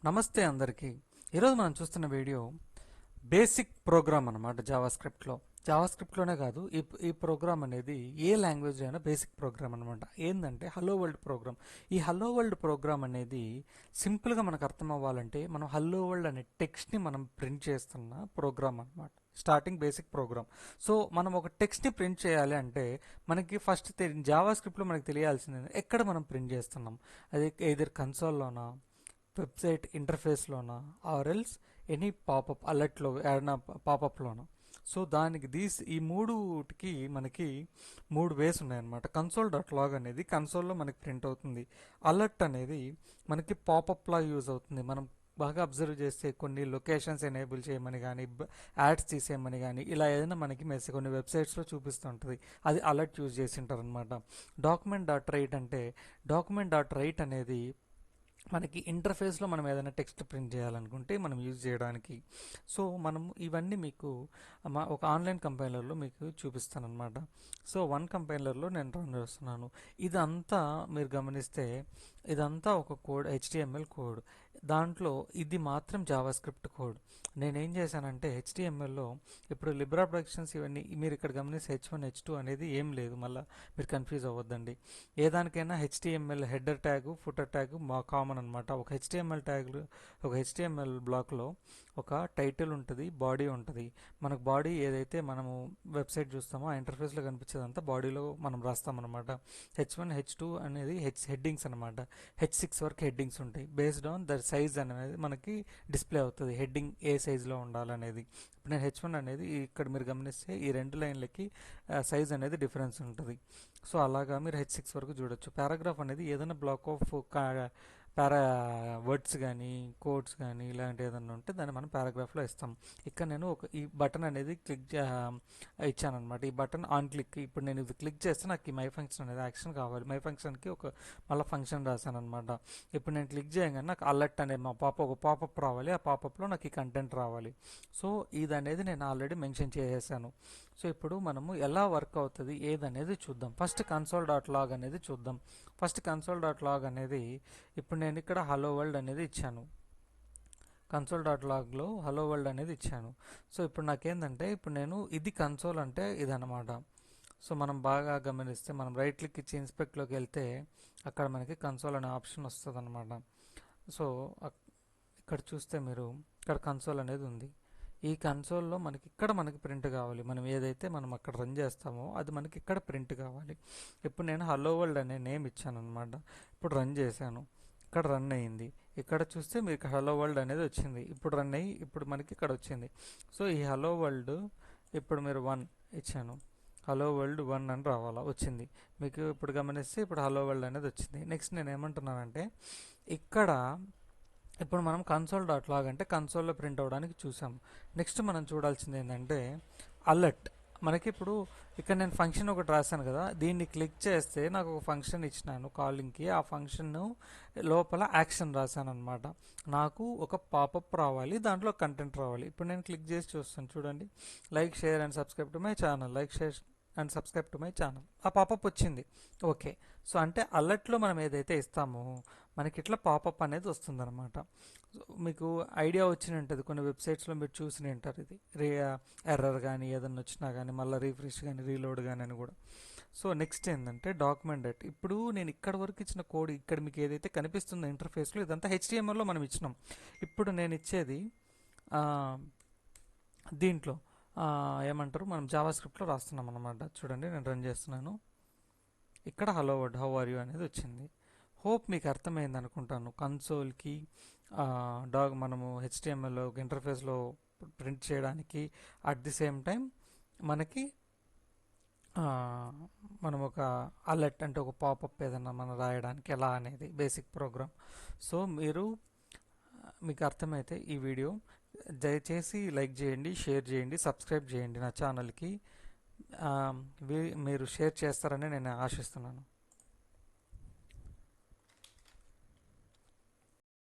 నమస్తే అందరికీ. ఈరోజు మనం చూస్తున్న వీడియో బేసిక్ ప్రోగ్రామ్ అనమాట. జావాస్క్రిప్ట్లోనే కాదు, ఈ ప్రోగ్రామ్ అనేది ఏ లాంగ్వేజ్ అయినా బేసిక్ ప్రోగ్రామ్ అనమాట. ఏంటంటే హలో వరల్డ్ ప్రోగ్రామ్. ఈ హలో వరల్డ్ ప్రోగ్రామ్ అనేది సింపుల్గా మనకు అర్థం అవ్వాలంటే మనం హలో వరల్డ్ అనే టెక్స్ట్ని మనం ప్రింట్ చేస్తున్న ప్రోగ్రామ్ అనమాట. Starting basic programme. సో మనం ఒక టెక్స్ట్ని ప్రింట్ చేయాలి అంటే మనకి ఫస్ట్ జావాస్క్రిప్ట్లో మనకి తెలియాల్సింది ఎక్కడ మనం ప్రింట్ చేస్తున్నాం. అది ఎయిదర్ కన్సోల్లోనా, వెబ్సైట్ ఇంటర్ఫేస్లోనా, ఆర్ ఎల్స్ ఎనీ పాపప్ అలర్ట్లో ఏదైనా పాపప్లోనా. సో దానికి ఈ మూడుకి మనకి మూడు వేస్ ఉన్నాయన్నమాట. కన్సోల్ డాట్ లాగ్ అనేది కన్సోల్లో మనకి ప్రింట్ అవుతుంది. అలర్ట్ అనేది మనకి పాపప్లా యూజ్ అవుతుంది. మనం బాగా అబ్జర్వ్ చేస్తే కొన్ని లొకేషన్స్ ఎనేబుల్ చేయమని కానీ, యాడ్స్ తీసేయమని కానీ, ఇలా ఏదైనా మనకి మెసేజ్ కొన్ని వెబ్సైట్స్లో చూపిస్తుంటుంది. అది అలర్ట్ యూజ్ చేసి ఉంటారు అనమాట. డాక్యుమెంట్ డాట్ రైట్ అనేది మనకి ఇంటర్ఫేస్లో మనం ఏదైనా టెక్స్ట్ ప్రింట్ చేయాలనుకుంటే మనం యూజ్ చేయడానికి. సో మనం ఇవన్నీ మీకు ఒక ఆన్లైన్ కంపైలర్లో మీకు చూపిస్తాను అనమాట. సో వన్ కంపైలర్లో నేను రన్ చేస్తున్నాను. ఇదంతా మీరు గమనిస్తే ఇదంతా ఒక కోడ్, హెచ్టిఎంఎల్ కోడ్. దాంట్లో ఇది మాత్రం జావాస్క్రిప్ట్ కోడ్. నేనేం చేశానంటే హెచ్టిఎంఎల్లో ఇప్పుడు లిబ్రా ప్రొడక్షన్స్ ఇవన్నీ మీరు ఇక్కడ గమనిస్తే H1 H2 అనేది ఏం లేదు. మళ్ళీ మీరు కన్ఫ్యూజ్ అవ్వద్దండి. ఏ దానికైనా HTML header tag, footer tag మా కామన్ అనమాట. ఒక హెచ్టిఎంఎల్ బ్లాక్లో ఒక టైటిల్ ఉంటుంది, బాడీ ఉంటుంది. మనకు బాడీ ఏదైతే మనము వెబ్సైట్ చూస్తామో ఆ ఇంటర్ఫేస్లో కనిపించేదంతా బాడీలో మనం రాస్తామన్నమాట. H1 H2 అనేది హెడ్డింగ్స్ అనమాట. H6 వరకు హెడ్డింగ్స్ ఉంటాయి. బేస్డ్ ఆన్ ద సైజ్ అనేది మనకి డిస్ప్లే అవుతుంది, హెడ్డింగ్ ఏ సైజులో ఉండాలనేది. ఇప్పుడు నేను H1 అనేది ఇక్కడ మీరు గమనిస్తే ఈ రెండు లైన్లకి సైజ్ అనేది డిఫరెన్స్ ఉంటుంది. సో అలాగా మీరు H6 వరకు చూడొచ్చు. పారాగ్రాఫ్ అనేది ఏదైనా బ్లాక్ ఆఫ్ వర్డ్స్ కానీ, కోడ్స్ కానీ ఇలాంటి ఏదైనా ఉంటే దాన్ని మనం పారాగ్రాఫ్లో ఇస్తాం. ఇక్కడ నేను ఈ బటన్ అనేది ఇచ్చాను అనమాట. ఈ బటన్ ఆన్ క్లిక్. ఇప్పుడు నేను ఇది క్లిక్ చేస్తే నాకు ఈ మై ఫంక్షన్ అనేది యాక్షన్ కావాలి. మై ఫంక్షన్కి మళ్ళీ ఫంక్షన్ రాశాను అనమాట. ఇప్పుడు నేను క్లిక్ చేయగానే నాకు అలర్ట్ అనేది ఒక పాపప్ రావాలి. ఆ పాపప్లో నాకు ఈ కంటెంట్ రావాలి. సో ఇది అనేది నేను ఆల్రెడీ మెన్షన్ చేసేసాను. సో ఇప్పుడు మనము ఎలా వర్క్ అవుతుంది ఏదనేది చూద్దాం. ఫస్ట్ కన్సోల్ డాట్ లాగ్ అనేది చూద్దాం. ఇప్పుడు నేను ఇక్కడ హలో వరల్డ్ అనేది ఇచ్చాను. కన్సోల్ డాట్ లాగ్లో హలో వరల్డ్ అనేది ఇచ్చాను. సో ఇప్పుడు నాకేంటంటే ఇప్పుడు నేను ఇది కన్సోల్ అంటే ఇదన్నమాట. సో మనం బాగా గమనిస్తే మనం రైట్ క్లిక్ ఇచ్చి ఇన్స్పెక్ట్లోకి వెళ్తే అక్కడ మనకి కన్సోల్ అనే ఆప్షన్ వస్తుంది అనమాట. సో ఇక్కడ చూస్తే మీరు ఇక్కడ కన్సోల్ అనేది ఉంది. ఈ కన్సోల్లో మనకి ప్రింట్ కావాలి. మనం ఏదైతే మనం అక్కడ రన్ చేస్తామో అది మనకి ఇక్కడ ప్రింట్ కావాలి. ఇప్పుడు నేను హలో వరల్డ్ అనే నేమ్ ఇచ్చాను అనమాట. ఇప్పుడు రన్ చేశాను, ఇక్కడ రన్ అయ్యింది. ఇక్కడ చూస్తే మీకు హలో వరల్డ్ అనేది వచ్చింది. ఇప్పుడు రన్ అయ్యి ఇప్పుడు మనకి ఇక్కడ వచ్చింది. సో ఈ హలో వరల్డ్ ఇప్పుడు మీరు 1 ఇచ్చాను, హలో వరల్డ్ 1 అని వచ్చింది మీకు. ఇప్పుడు గమనిస్తే ఇప్పుడు హలో వరల్డ్ అనేది వచ్చింది. నెక్స్ట్ నేను ఏమంటున్నానంటే ఇక్కడ ఇప్పుడు మనం కన్సోల్ డాట్ లాగ్ అంటే కన్సోల్లో ప్రింట్ అవ్వడానికి చూసాం. నెక్స్ట్ మనం చూడాల్సింది ఏంటంటే అలర్ట్. మనకి ఇప్పుడు ఇక్కడ నేను ఫంక్షన్ ఒకటి రాశాను కదా, దీన్ని క్లిక్ చేస్తే నాకు ఒక ఫంక్షన్ ఇచ్చినాను కాలింగ్కి. ఆ ఫంక్షన్ లోపల యాక్షన్ రాశాను అనమాట. నాకు ఒక పాపప్ రావాలి, దాంట్లో కంటెంట్ రావాలి. ఇప్పుడు నేను క్లిక్ చేసి చూస్తాను, చూడండి. Like, share and subscribe to my channel, ఆ పాపప్ వచ్చింది. ఓకే. సో అంటే అలర్ట్లో మనం ఏదైతే ఇస్తామో మనకి ఇట్లా పాపప్ అనేది వస్తుందన్నమాట. మీకు ఐడియా వచ్చి ఉంటుంది, కొన్ని వెబ్సైట్స్లో మీరు చూసి ఉంటారు ఇది ఎర్రర్ కానీ ఏదైనా వచ్చినా కానీ మళ్ళీ రీఫ్రెష్ కానీ రీలోడ్ కానీ అని కూడా. సో నెక్స్ట్ ఏంటంటే డాక్యుమెంట్ డేట్. ఇప్పుడు నేను ఇక్కడ వరకు ఇచ్చిన కోడ్ ఇక్కడ మీకు ఏదైతే కనిపిస్తుందో ఇంటర్ఫేస్లో ఇదంతా HTMLలో మనం ఇచ్చినాం. ఇప్పుడు నేను ఇచ్చేది దీంట్లో ఏమంటారు మనం జావాస్క్రిప్ట్లో రాస్తున్నాం అనమాట. చూడండి నేను రన్ చేస్తున్నాను. ఇక్కడ hello world, how are you అనేది వచ్చింది. హోప్ మీకు అర్థమైంది అనుకుంటాను. కన్సోల్కి మనము హెచ్టిఎంఎల్లో ఇంటర్ఫేస్లో ప్రింట్ చేయడానికి అట్ ది సేమ్ టైం మనకి మనం ఒక అలర్ట్ అంటే ఒక పాపప్ ఏదన్నా మనం రాయడానికి ఎలా అనేది బేసిక్ ప్రోగ్రామ్. సో మీకు అర్థమైతే ఈ వీడియో దయచేసి లైక్ చేయండి, షేర్ చేయండి, సబ్స్క్రైబ్ చేయండి నా ఛానల్కి. మీరు షేర్ చేస్తారని నేను ఆశిస్తున్నాను.